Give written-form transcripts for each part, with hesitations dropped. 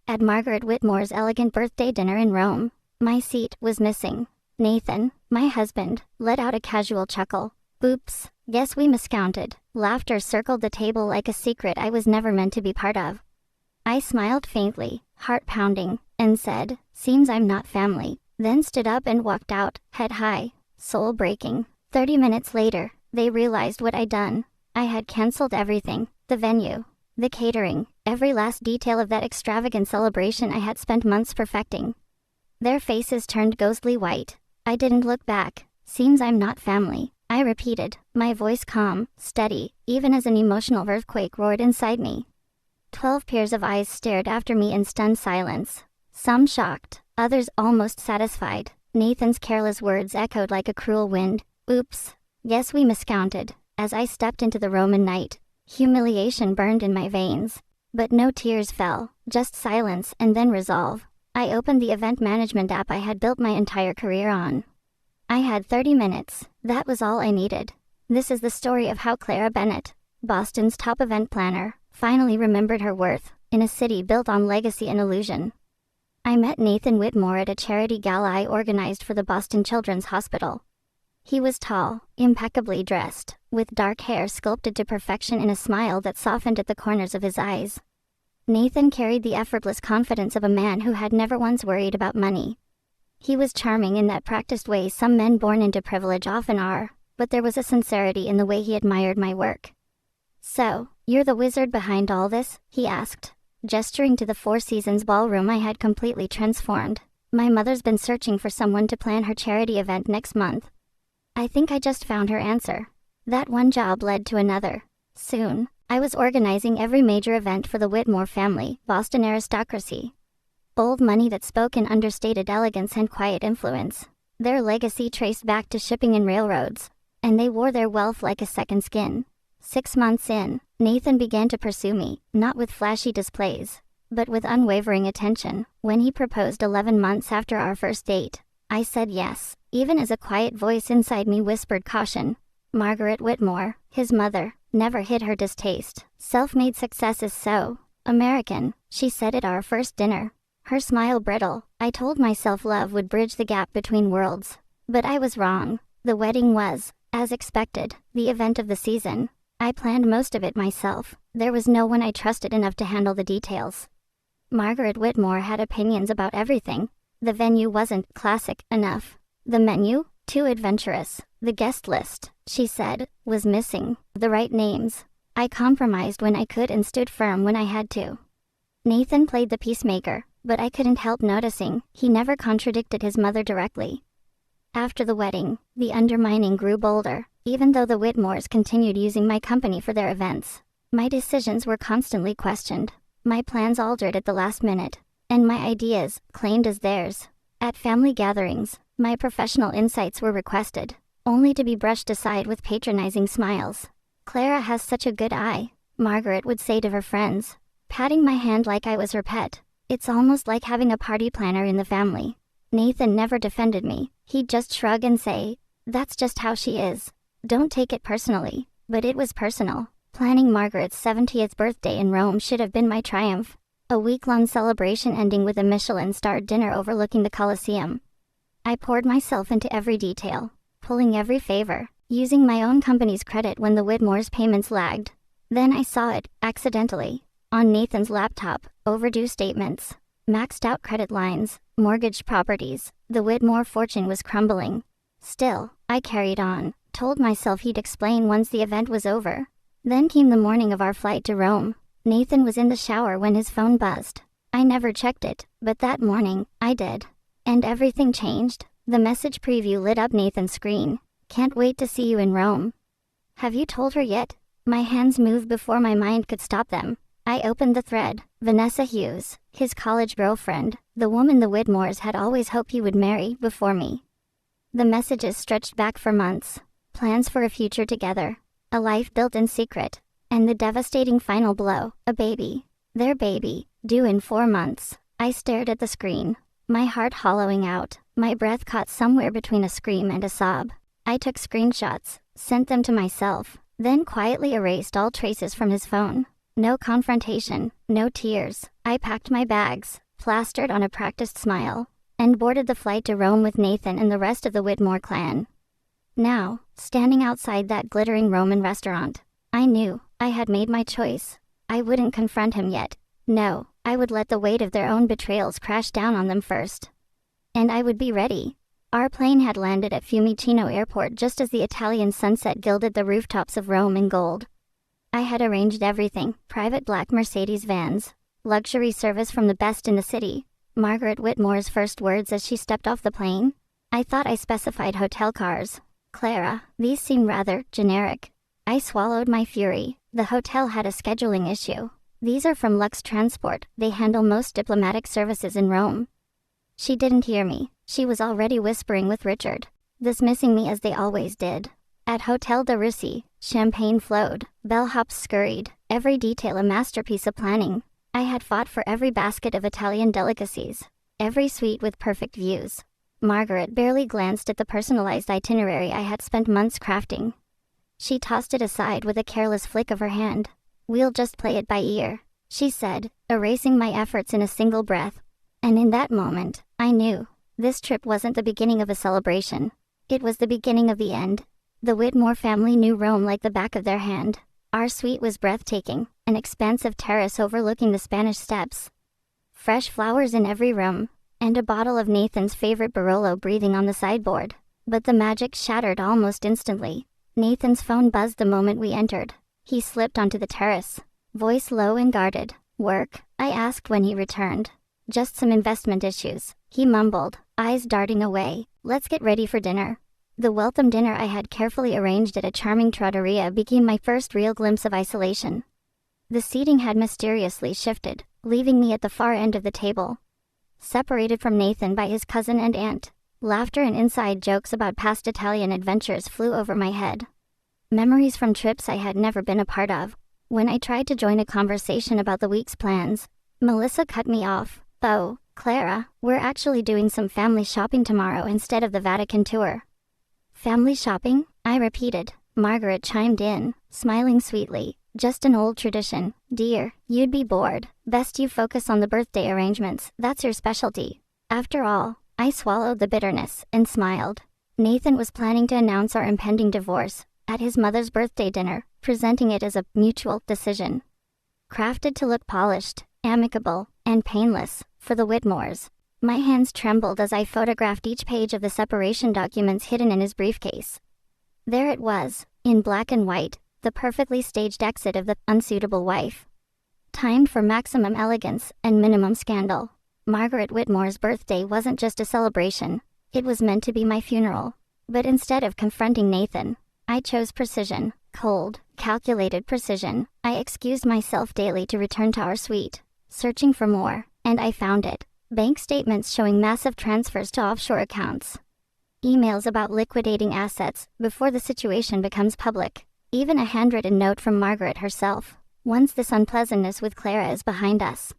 At Margaret Whitmore's elegant birthday dinner in Rome, my seat was missing. Nathan, my husband, let out a casual chuckle. Oops, guess we miscounted. Laughter circled the table like a secret I was never meant to be part of. I smiled faintly, heart pounding, and said, "Seems I'm not family," then stood up and walked out, head high, soul breaking. 30 minutes later, they realized what I'd done. I had cancelled everything, the venue, the catering, every last detail of that extravagant celebration I had spent months perfecting. Their faces turned ghostly white. I didn't look back. "Seems I'm not family," I repeated, my voice calm, steady, even as an emotional earthquake roared inside me. 12 pairs of eyes stared after me in stunned silence. Some shocked, others almost satisfied. Nathan's careless words echoed like a cruel wind. "Oops, guess we miscounted." As I stepped into the Roman night, humiliation burned in my veins. But no tears fell, just silence and then resolve. I opened the event management app I had built my entire career on. I had 30 minutes. That was all I needed. This is the story of how Clara Bennett, Boston's top event planner, finally remembered her worth, in a city built on legacy and illusion. I met Nathan Whitmore at a charity gala I organized for the Boston Children's Hospital. He was tall, impeccably dressed, with dark hair sculpted to perfection and a smile that softened at the corners of his eyes. Nathan carried the effortless confidence of a man who had never once worried about money. He was charming in that practiced way some men born into privilege often are, but there was a sincerity in the way he admired my work. "So, you're the wizard behind all this?" he asked, gesturing to the Four Seasons ballroom I had completely transformed. "My mother's been searching for someone to plan her charity event next month." I think I just found her answer. That one job led to another. Soon, I was organizing every major event for the Whitmore family, Boston aristocracy. Old money that spoke in understated elegance and quiet influence. Their legacy traced back to shipping and railroads, and they wore their wealth like a second skin. 6 months in, Nathan began to pursue me, not with flashy displays, but with unwavering attention. When he proposed 11 months after our first date, I said yes, even as a quiet voice inside me whispered caution. Margaret Whitmore, his mother, never hid her distaste. "Self-made success is so American," she said at our first dinner. Her smile brittle. I told myself love would bridge the gap between worlds. But I was wrong. The wedding was, as expected, the event of the season. I planned most of it myself. There was no one I trusted enough to handle the details. Margaret Whitmore had opinions about everything. The venue wasn't classic enough. The menu, too adventurous. The guest list, she said, was missing the right names. I compromised when I could and stood firm when I had to. Nathan played the peacemaker, but I couldn't help noticing he never contradicted his mother directly. After the wedding, the undermining grew bolder. Even though the Whitmores continued using my company for their events, my decisions were constantly questioned. My plans altered at the last minute, and my ideas claimed as theirs. At family gatherings, my professional insights were requested, only to be brushed aside with patronizing smiles. "Clara has such a good eye," Margaret would say to her friends, patting my hand like I was her pet. "It's almost like having a party planner in the family." Nathan never defended me. He'd just shrug and say, "That's just how she is. Don't take it personally." But it was personal. Planning Margaret's 70th birthday in Rome should have been my triumph. A week-long celebration ending with a Michelin-starred dinner overlooking the Colosseum. I poured myself into every detail, pulling every favor, using my own company's credit when the Whitmores' payments lagged. Then I saw it, accidentally, on Nathan's laptop: overdue statements, maxed-out credit lines, mortgaged properties. The Whitmore fortune was crumbling. Still, I carried on, told myself he'd explain once the event was over. Then came the morning of our flight to Rome. Nathan was in the shower when his phone buzzed. I never checked it, but that morning, I did. And everything changed. The message preview lit up Nathan's screen. "Can't wait to see you in Rome." "Have you told her yet?" My hands moved before my mind could stop them. I opened the thread. Vanessa Hughes, his college girlfriend, the woman the Whitmores had always hoped he would marry before me. The messages stretched back for months. Plans for a future together. A life built in secret. And the devastating final blow, a baby. Their baby, due in 4 months. I stared at the screen, my heart hollowing out, my breath caught somewhere between a scream and a sob. I took screenshots, sent them to myself, then quietly erased all traces from his phone. No confrontation, no tears. I packed my bags, plastered on a practiced smile, and boarded the flight to Rome with Nathan and the rest of the Whitmore clan. Now, standing outside that glittering Roman restaurant, I knew I had made my choice. I wouldn't confront him yet. No, I would let the weight of their own betrayals crash down on them first. And I would be ready. Our plane had landed at Fiumicino Airport just as the Italian sunset gilded the rooftops of Rome in gold. I had arranged everything: private black Mercedes vans, luxury service from the best in the city. Margaret Whitmore's first words as she stepped off the plane? I thought I specified hotel cars. Clara, these seem rather generic. I swallowed my fury. The hotel had a scheduling issue. These are from Lux Transport. They handle most diplomatic services in Rome. She didn't hear me. She was already whispering with Richard, dismissing me as they always did. At Hotel de Russi, champagne flowed, bellhops scurried, every detail a masterpiece of planning. I had fought for every basket of Italian delicacies, every suite with perfect views. Margaret barely glanced at the personalized itinerary I had spent months crafting. She tossed it aside with a careless flick of her hand. "We'll just play it by ear," she said, erasing my efforts in a single breath. And in that moment, I knew this trip wasn't the beginning of a celebration. It was the beginning of the end. The Whitmore family knew Rome like the back of their hand. Our suite was breathtaking, an expansive terrace overlooking the Spanish Steps. Fresh flowers in every room, and a bottle of Nathan's favorite Barolo breathing on the sideboard. But the magic shattered almost instantly. Nathan's phone buzzed the moment we entered. He slipped onto the terrace, voice low and guarded. "Work?" I asked when he returned. "Just some investment issues," he mumbled, eyes darting away. "Let's get ready for dinner." The welcome dinner I had carefully arranged at a charming trattoria became my first real glimpse of isolation. The seating had mysteriously shifted, leaving me at the far end of the table, separated from Nathan by his cousin and aunt. Laughter and inside jokes about past Italian adventures flew over my head. Memories from trips I had never been a part of. When I tried to join a conversation about the week's plans, Melissa cut me off. "Oh, Clara, we're actually doing some family shopping tomorrow instead of the Vatican tour." "Family shopping?" I repeated. Margaret chimed in, smiling sweetly. "Just an old tradition, dear. You'd be bored. Best you focus on the birthday arrangements. That's your specialty." After all, I swallowed the bitterness and smiled. Nathan was planning to announce our impending divorce at his mother's birthday dinner, presenting it as a mutual decision, crafted to look polished, amicable, and painless for the Whitmores. My hands trembled as I photographed each page of the separation documents hidden in his briefcase. There it was, in black and white, the perfectly staged exit of the unsuitable wife, timed for maximum elegance and minimum scandal. Margaret Whitmore's birthday wasn't just a celebration, it was meant to be my funeral. But instead of confronting Nathan, I chose precision, cold, calculated precision. I excused myself daily to return to our suite, searching for more, and I found it. Bank statements showing massive transfers to offshore accounts. Emails about liquidating assets before the situation becomes public. Even a handwritten note from Margaret herself. "Once this unpleasantness with Clara is behind us,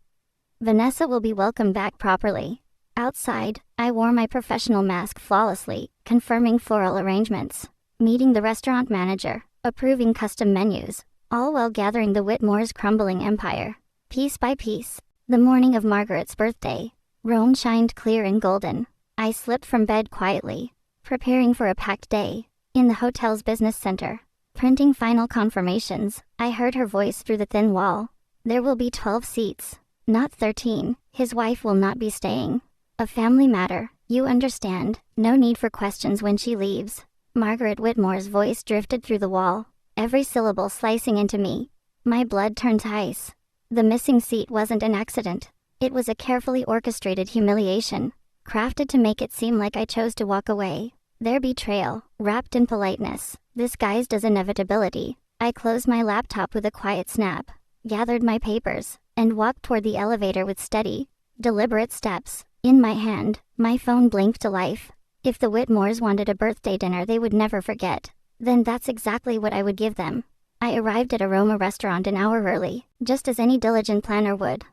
Vanessa will be welcomed back properly." Outside, I wore my professional mask flawlessly, confirming floral arrangements, meeting the restaurant manager, approving custom menus, all while gathering the Whitmore's crumbling empire. Piece by piece. The morning of Margaret's birthday, Rome shined clear and golden. I slipped from bed quietly, preparing for a packed day. In the hotel's business center, printing final confirmations, I heard her voice through the thin wall. "There will be 12 seats, not 13. His wife will not be staying. A family matter, you understand. No need for questions when she leaves." Margaret Whitmore's voice drifted through the wall, every syllable slicing into me. My blood turned to ice. The missing seat wasn't an accident. It was a carefully orchestrated humiliation, crafted to make it seem like I chose to walk away. Their betrayal, wrapped in politeness, disguised as inevitability. I closed my laptop with a quiet snap, gathered my papers, and walked toward the elevator with steady, deliberate steps. In my hand, my phone blinked to life. If the Whitmores wanted a birthday dinner they would never forget, then that's exactly what I would give them. I arrived at a Roma restaurant an hour early, just as any diligent planner would.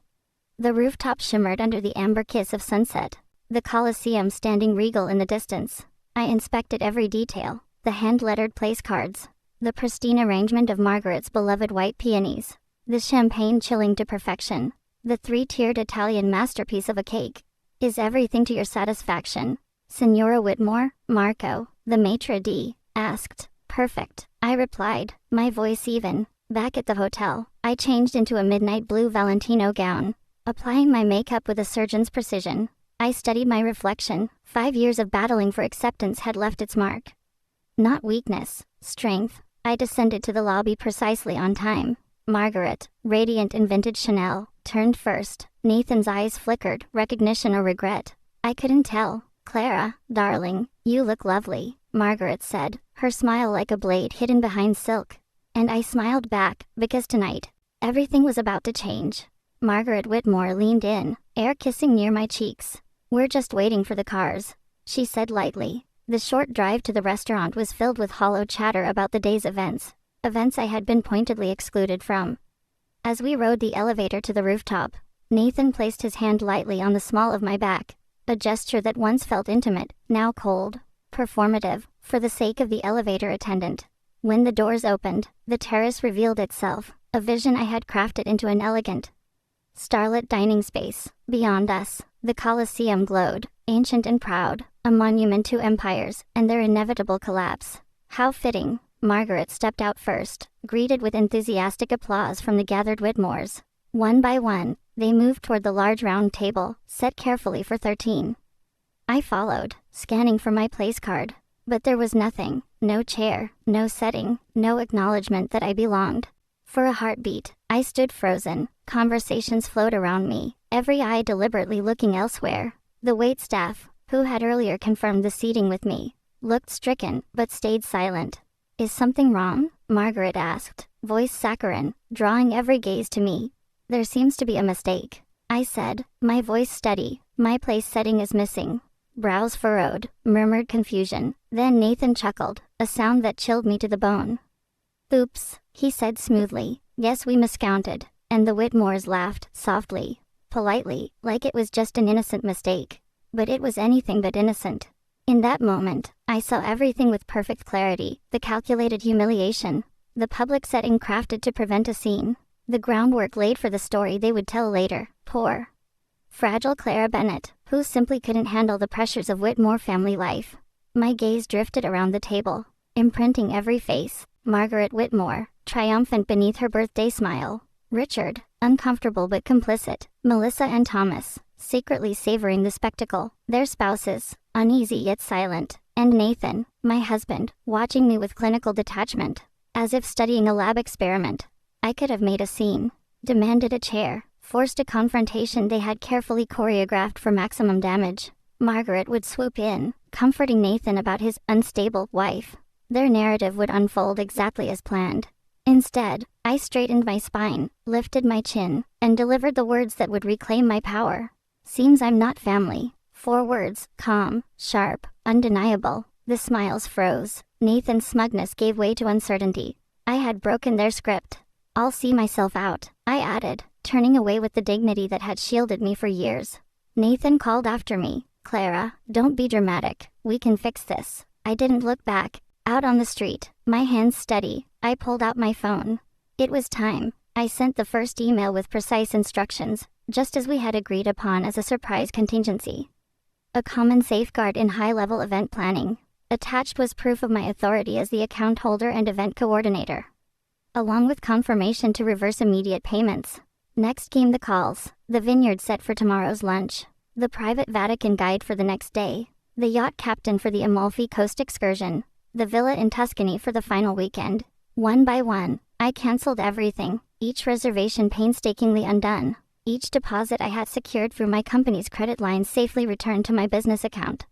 The rooftop shimmered under the amber kiss of sunset, the Colosseum standing regal in the distance. I inspected every detail, the hand-lettered place cards, the pristine arrangement of Margaret's beloved white peonies, The champagne chilling to perfection. The three-tiered Italian masterpiece of a cake. Is everything to your satisfaction? Signora Whitmore, Marco, the maitre d', asked. Perfect, I replied, my voice even. Back at the hotel, I changed into a midnight blue Valentino gown. Applying my makeup with a surgeon's precision, I studied my reflection. 5 years of battling for acceptance had left its mark. Not weakness, strength. I descended to the lobby precisely on time. Margaret, radiant in vintage Chanel, turned first. Nathan's eyes flickered, recognition or regret. I couldn't tell. Clara, darling, you look lovely, Margaret said, her smile like a blade hidden behind silk. And I smiled back, because tonight, everything was about to change. Margaret Whitmore leaned in, air kissing near my cheeks. We're just waiting for the cars, she said lightly. The short drive to the restaurant was filled with hollow chatter about the day's events I had been pointedly excluded from. As we rode the elevator to the rooftop, Nathan placed his hand lightly on the small of my back, a gesture that once felt intimate, now cold, performative, for the sake of the elevator attendant. When the doors opened, the terrace revealed itself, a vision I had crafted into an elegant, starlit dining space. Beyond us, the Colosseum glowed, ancient and proud, a monument to empires and their inevitable collapse. How fitting. Margaret stepped out first, greeted with enthusiastic applause from the gathered Whitmores. One by one, they moved toward the large round table, set carefully for 13. I followed, scanning for my place card. But there was nothing, no chair, no setting, no acknowledgement that I belonged. For a heartbeat, I stood frozen. Conversations flowed around me, every eye deliberately looking elsewhere. The waitstaff, who had earlier confirmed the seating with me, looked stricken, but stayed silent. Is something wrong? Margaret asked, voice saccharine, drawing every gaze to me. There seems to be a mistake, I said, my voice steady. My place setting is missing. Brows furrowed, murmured confusion. Then Nathan chuckled, a sound that chilled me to the bone. Oops, he said smoothly. Guess we miscounted. And the Whitmores laughed, softly, politely, like it was just an innocent mistake. But it was anything but innocent. In that moment, I saw everything with perfect clarity, the calculated humiliation, the public setting crafted to prevent a scene, the groundwork laid for the story they would tell later. Poor, fragile Clara Bennett, who simply couldn't handle the pressures of Whitmore family life. My gaze drifted around the table, imprinting every face. Margaret Whitmore, triumphant beneath her birthday smile. Richard, uncomfortable but complicit. Melissa and Thomas, secretly savoring the spectacle. Their spouses, uneasy yet silent. And Nathan, my husband, watching me with clinical detachment, as if studying a lab experiment. I could have made a scene, demanded a chair, forced a confrontation they had carefully choreographed for maximum damage. Margaret would swoop in, comforting Nathan about his unstable wife. Their narrative would unfold exactly as planned. Instead, I straightened my spine, lifted my chin, and delivered the words that would reclaim my power. Seems I'm not family. 4 words, calm, sharp, undeniable. The smiles froze. Nathan's smugness gave way to uncertainty. I had broken their script. I'll see myself out, I added, turning away with the dignity that had shielded me for years. Nathan called after me. Clara, don't be dramatic. We can fix this. I didn't look back. Out on the street, my hands steady, I pulled out my phone. It was time. I sent the first email with precise instructions, just as we had agreed upon as a surprise contingency. A common safeguard in high-level event planning. Attached was proof of my authority as the account holder and event coordinator, along with confirmation to reverse immediate payments. Next came the calls, the vineyard set for tomorrow's lunch, the private Vatican guide for the next day, the yacht captain for the Amalfi Coast excursion, the villa in Tuscany for the final weekend. One by one, I canceled everything, each reservation painstakingly undone, each deposit I had secured through my company's credit line safely returned to my business account.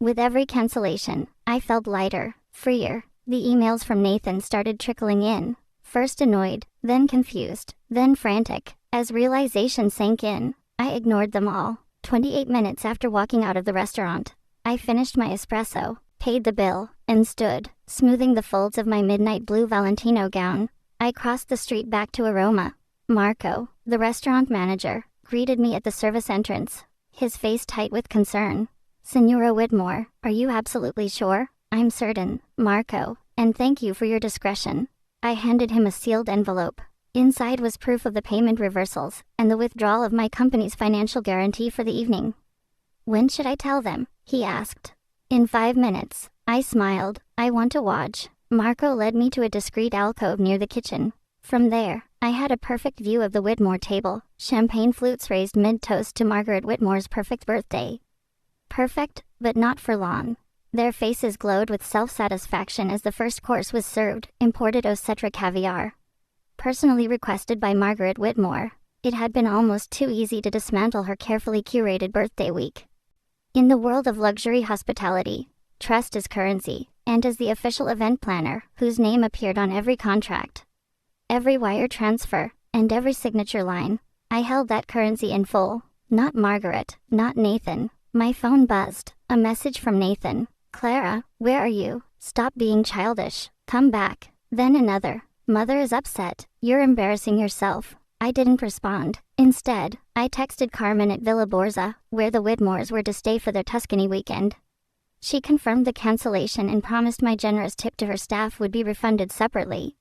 With every cancellation, I felt lighter, freer. The emails from Nathan started trickling in, first annoyed, then confused, then frantic. As realization sank in, I ignored them all. 28 minutes after walking out of the restaurant, I finished my espresso, paid the bill, and stood, smoothing the folds of my midnight blue Valentino gown. I crossed the street back to Aroma. Marco, the restaurant manager, greeted me at the service entrance, his face tight with concern. Signora Whitmore, are you absolutely sure? I'm certain, Marco, and thank you for your discretion. I handed him a sealed envelope. Inside was proof of the payment reversals and the withdrawal of my company's financial guarantee for the evening. When should I tell them? He asked. In 5 minutes. I smiled. I want to watch. Marco led me to a discreet alcove near the kitchen. From there, I had a perfect view of the Whitmore table. Champagne flutes raised mid-toast to Margaret Whitmore's perfect birthday. Perfect, but not for long. Their faces glowed with self-satisfaction as the first course was served, imported Ocetra caviar. Personally requested by Margaret Whitmore, it had been almost too easy to dismantle her carefully curated birthday week. In the world of luxury hospitality, trust is currency, and as the official event planner, whose name appeared on every contract, every wire transfer, and every signature line, I held that currency in full. Not Margaret, not Nathan. My phone buzzed. A message from Nathan. Clara, where are you? Stop being childish. Come back. Then another. Mother is upset. You're embarrassing yourself. I didn't respond. Instead, I texted Carmen at Villa Borza, where the Whitmores were to stay for their Tuscany weekend. She confirmed the cancellation and promised my generous tip to her staff would be refunded separately.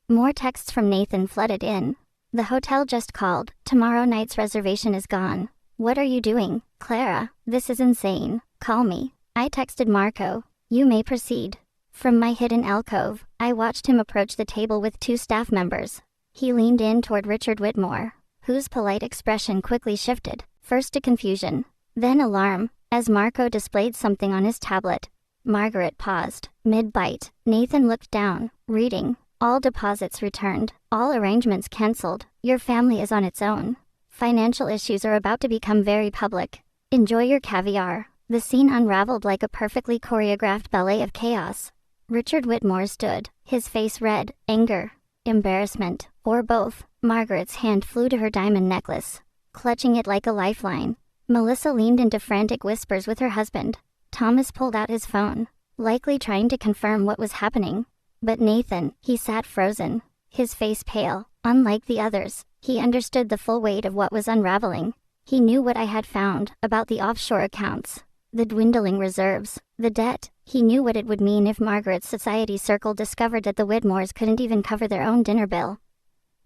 More texts from Nathan flooded in. The hotel just called. Tomorrow night's reservation is gone. What are you doing, Clara? This is insane. Call me. I texted Marco. You may proceed. From my hidden alcove, I watched him approach the table with 2 staff members. He leaned in toward Richard Whitmore, whose polite expression quickly shifted, first to confusion, then alarm, as Marco displayed something on his tablet. Margaret paused, mid-bite. Nathan looked down, reading. All deposits returned, all arrangements cancelled. Your family is on its own. Financial issues are about to become very public. Enjoy your caviar. The scene unraveled like a perfectly choreographed ballet of chaos. Richard Whitmore stood, his face red, anger, embarrassment, or both. Margaret's hand flew to her diamond necklace, clutching it like a lifeline. Melissa leaned into frantic whispers with her husband. Thomas pulled out his phone, likely trying to confirm what was happening. But Nathan, he sat frozen, his face pale. Unlike the others, he understood the full weight of what was unraveling. He knew what I had found about the offshore accounts, the dwindling reserves, the debt. He knew what it would mean if Margaret's society circle discovered that the Whitmores couldn't even cover their own dinner bill.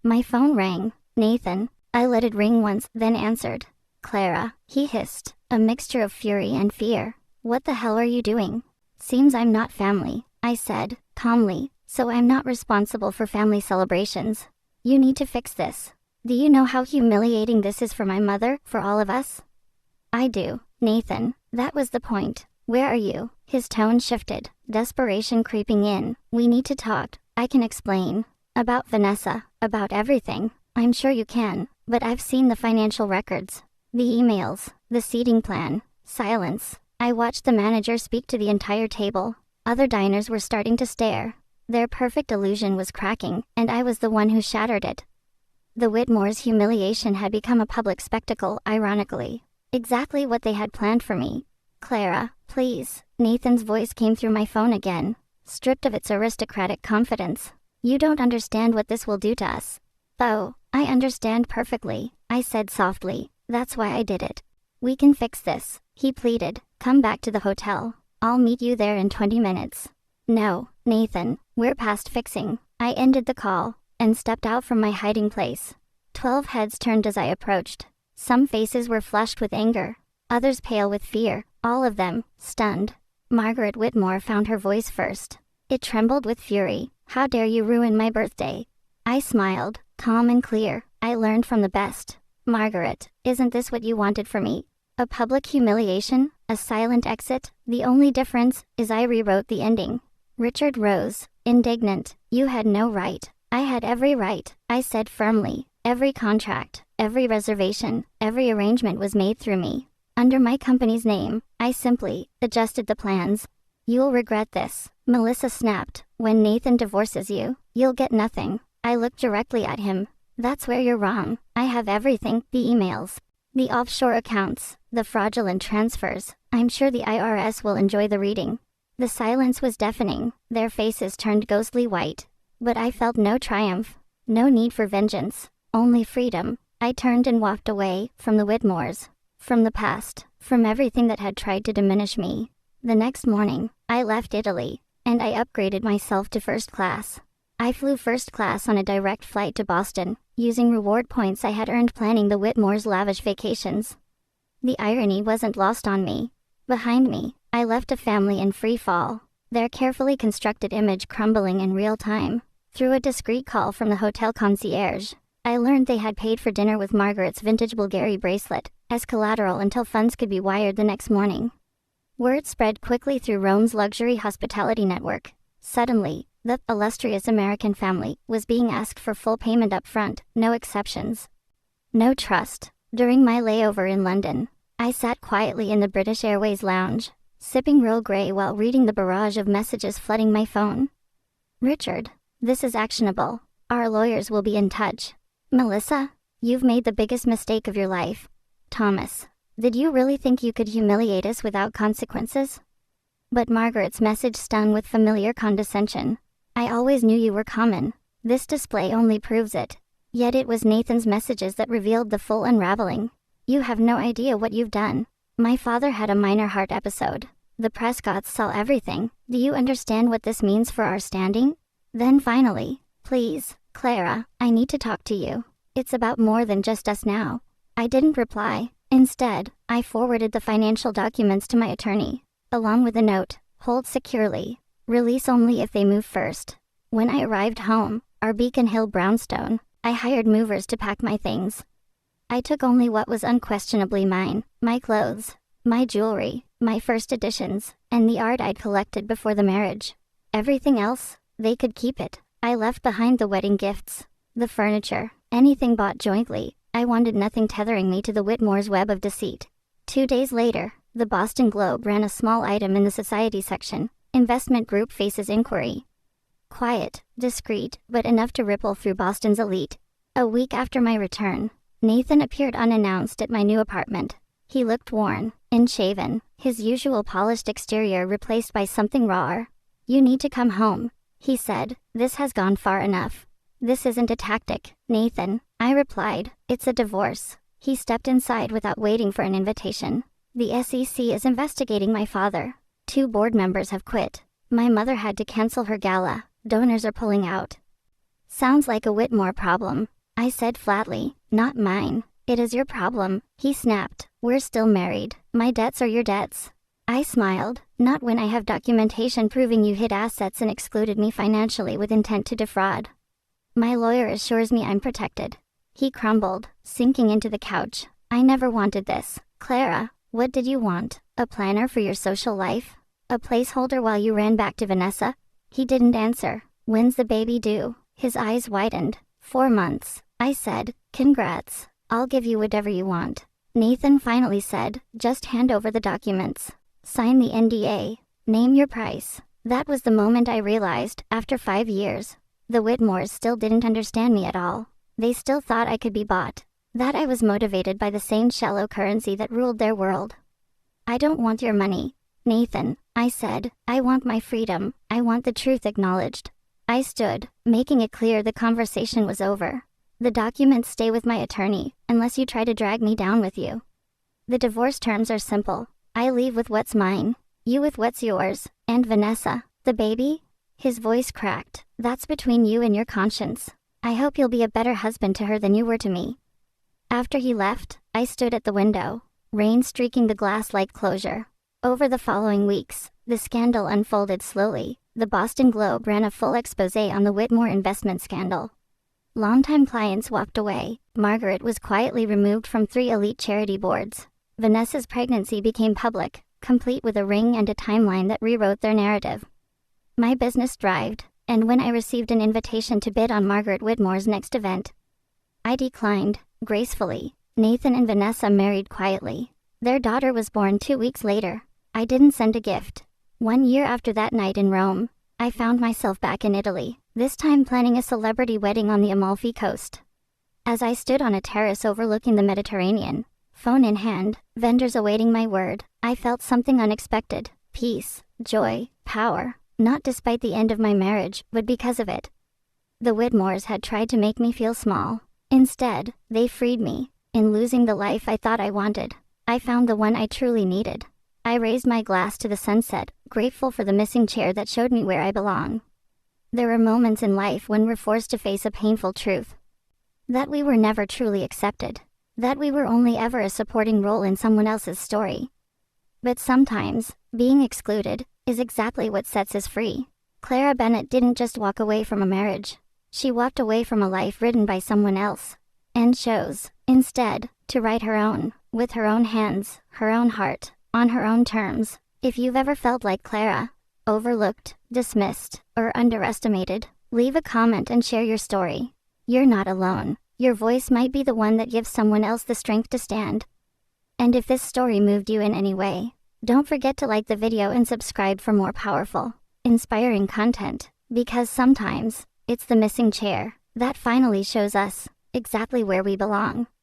My phone rang. Nathan. I let it ring once, then answered. Clara, he hissed, a mixture of fury and fear. What the hell are you doing? Seems I'm not family, I said, calmly, so I'm not responsible for family celebrations. You need to fix this. Do you know how humiliating this is for my mother, for all of us? I do, Nathan. That was the point. Where are you? His tone shifted, desperation creeping in. We need to talk. I can explain. About Vanessa, about everything. I'm sure you can, but I've seen the financial records, the emails, the seating plan. Silence. I watched the manager speak to the entire table. Other diners were starting to stare. Their perfect illusion was cracking, and I was the one who shattered it. The Whitmores' humiliation had become a public spectacle, ironically. Exactly what they had planned for me. Clara, please. Nathan's voice came through my phone again, stripped of its aristocratic confidence. You don't understand what this will do to us. Oh, I understand perfectly, I said softly. That's why I did it. We can fix this, he pleaded. Come back to the hotel. I'll meet you there in 20 minutes. No, Nathan, we're past fixing. I ended the call and stepped out from my hiding place. 12 heads turned as I approached. Some faces were flushed with anger, others pale with fear, all of them stunned. Margaret Whitmore found her voice first. It trembled with fury. How dare you ruin my birthday? I smiled, calm and clear. I learned from the best. Margaret, isn't this what you wanted for me? A public humiliation? A silent exit? The only difference is I rewrote the ending. Richard rose, indignant. You had no right. I had every right, I said firmly. Every contract, every reservation, every arrangement was made through me. Under my company's name, I simply adjusted the plans. You'll regret this, Melissa snapped. When Nathan divorces you, you'll get nothing. I looked directly at him. That's where you're wrong. I have everything, the emails, the offshore accounts, the fraudulent transfers. I'm sure the IRS will enjoy the reading. The silence was deafening. Their faces turned ghostly white. But I felt no triumph, no need for vengeance, only freedom. I turned and walked away from the Whitmores, from the past, from everything that had tried to diminish me. The next morning, I left Italy, and I upgraded myself to first class. I flew first class on a direct flight to Boston, using reward points I had earned planning the Whitmores' lavish vacations. The irony wasn't lost on me. Behind me, I left a family in free fall, their carefully constructed image crumbling in real time. Through a discreet call from the hotel concierge, I learned they had paid for dinner with Margaret's vintage Bulgari bracelet as collateral until funds could be wired the next morning. Word spread quickly through Rome's luxury hospitality network. Suddenly, the illustrious American family was being asked for full payment up front, no exceptions. No trust. During my layover in London, I sat quietly in the British Airways lounge, sipping Earl Grey while reading the barrage of messages flooding my phone. Richard, this is actionable. Our lawyers will be in touch. Melissa, you've made the biggest mistake of your life. Thomas, did you really think you could humiliate us without consequences? But Margaret's message stung with familiar condescension. I always knew you were common. This display only proves it. Yet it was Nathan's messages that revealed the full unraveling. You have no idea what you've done. My father had a minor heart episode. The Prescotts saw everything. Do you understand what this means for our standing? Then finally, please, Clara, I need to talk to you. It's about more than just us now. I didn't reply. Instead, I forwarded the financial documents to my attorney, along with a note, hold securely. Release only if they move first. When I arrived home, our Beacon Hill brownstone, I hired movers to pack my things. I took only what was unquestionably mine, my clothes, my jewelry, my first editions, and the art I'd collected before the marriage. Everything else, they could keep it. I left behind the wedding gifts, the furniture, anything bought jointly. I wanted nothing tethering me to the Whitmores' web of deceit. 2 days later, the Boston Globe ran a small item in the society section. Investment group faces inquiry. Quiet, discreet, but enough to ripple through Boston's elite. A week after my return, Nathan appeared unannounced at my new apartment. He looked worn, unshaven, his usual polished exterior replaced by something rawer. You need to come home, he said. This has gone far enough. This isn't a tactic, Nathan, I replied. It's a divorce. He stepped inside without waiting for an invitation. The SEC is investigating my father. 2 board members have quit. My mother had to cancel her gala. Donors are pulling out. Sounds like a Whitmore problem, I said flatly. Not mine. It is your problem, he snapped. We're still married. My debts are your debts. I smiled. Not when I have documentation proving you hid assets and excluded me financially with intent to defraud. My lawyer assures me I'm protected. He crumbled, sinking into the couch. I never wanted this. Clara, what did you want? A planner for your social life? A placeholder while you ran back to Vanessa? He didn't answer. When's the baby due? His eyes widened. 4 months. I said, congrats. I'll give you whatever you want. Nathan finally said, just hand over the documents. Sign the NDA. Name your price. That was the moment I realized, after 5 years, the Whitmores still didn't understand me at all. They still thought I could be bought. That I was motivated by the same shallow currency that ruled their world. I don't want your money, Nathan, I said. I want my freedom. I want the truth acknowledged. I stood, making it clear the conversation was over. The documents stay with my attorney, unless you try to drag me down with you. The divorce terms are simple. I leave with what's mine, you with what's yours, and Vanessa, the baby? His voice cracked. That's between you and your conscience. I hope you'll be a better husband to her than you were to me. After he left, I stood at the window, rain streaking the glass-like closure. Over the following weeks, the scandal unfolded slowly. The Boston Globe ran a full exposé on the Whitmore investment scandal. Longtime clients walked away. Margaret was quietly removed from 3 elite charity boards. Vanessa's pregnancy became public, complete with a ring and a timeline that rewrote their narrative. My business thrived, and when I received an invitation to bid on Margaret Whitmore's next event, I declined, gracefully. Nathan and Vanessa married quietly. Their daughter was born 2 weeks later. I didn't send a gift. 1 year after that night in Rome, I found myself back in Italy, this time planning a celebrity wedding on the Amalfi Coast. As I stood on a terrace overlooking the Mediterranean, phone in hand, vendors awaiting my word, I felt something unexpected. Peace, joy, power, not despite the end of my marriage, but because of it. The Whitmores had tried to make me feel small. Instead, they freed me. In losing the life I thought I wanted, I found the one I truly needed. I raised my glass to the sunset, grateful for the missing chair that showed me where I belong. There are moments in life when we're forced to face a painful truth. That we were never truly accepted. That we were only ever a supporting role in someone else's story. But sometimes, being excluded is exactly what sets us free. Clara Bennett didn't just walk away from a marriage. She walked away from a life written by someone else, and chose, instead, to write her own, with her own hands, her own heart, on her own terms. If you've ever felt like Clara, overlooked, dismissed, or underestimated, leave a comment and share your story. You're not alone. Your voice might be the one that gives someone else the strength to stand. And if this story moved you in any way, don't forget to like the video and subscribe for more powerful, inspiring content, because sometimes, it's the missing chair that finally shows us exactly where we belong.